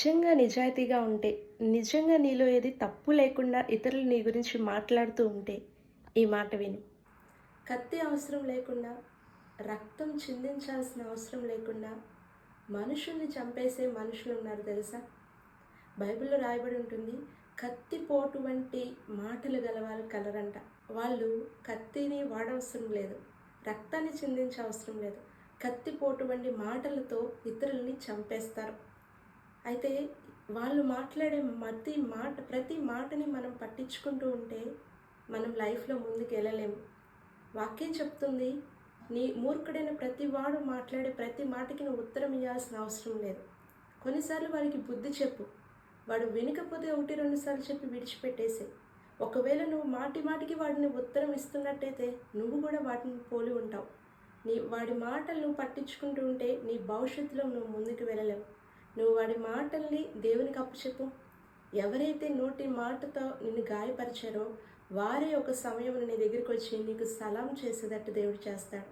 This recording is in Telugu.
నిజంగా నిజాయితీగా ఉంటే, నిజంగా నీలో ఏది తప్పు లేకుండా ఇతరులు నీ గురించి మాట్లాడుతూ ఉంటే, ఈ మాట విను. కత్తి అవసరం లేకుండా, రక్తం చిందించాల్సిన అవసరం లేకుండా, మనుషుల్ని చంపేసే మనుషులున్నారు తెలుసా? బైబిల్‌లో రాయబడి ఉంటుంది. కత్తిపోటు వంటి మాటలు గలవారు కలరంట. వాళ్ళు కత్తిని వాడవసరం లేదు. రక్తాన్ని చిందించే అవసరం లేదు. కత్తిపోటు వంటి మాటలతో ఇతరులని చంపేస్తారు. అయితే వాళ్ళు మాట్లాడే ప్రతి మాటని మనం పట్టించుకుంటూ ఉంటే మనం లైఫ్‌లో ముందుకు వెళ్ళలేము. వాక్యం చెప్తుంది, నీ మూర్ఖుడైన ప్రతి వాడు మాట్లాడే ప్రతి మాటకి నువ్వు ఉత్తరం ఇవ్వాల్సిన అవసరం లేదు. కొన్నిసార్లు వారికి బుద్ధి చెప్పు. వాడు వినకపోతే 1, 2 సార్లు చెప్పి విడిచిపెట్టేసేయ్. ఒకవేళ నువ్వు మాటి మాటికి వాడిని ఉత్తరం ఇస్తున్నట్టయితే నువ్వు కూడా వాటిని పోలి ఉంటావు. వాడి మాటలు నువ్వు పట్టించుకుంటూ ఉంటే నీ భవిష్యత్తులో నువ్వు ముందుకు వెళ్ళలేవు. నువ్వు వాడి మాటల్ని దేవునికి అప్పచెప్పు. ఎవరైతే నోటి మాటతో నిన్ను గాయపరిచారో వారే ఒక సమయంలో నీ దగ్గరికి వచ్చి నీకు సలాం చేసేటట్టు దేవుడు చేస్తాడు.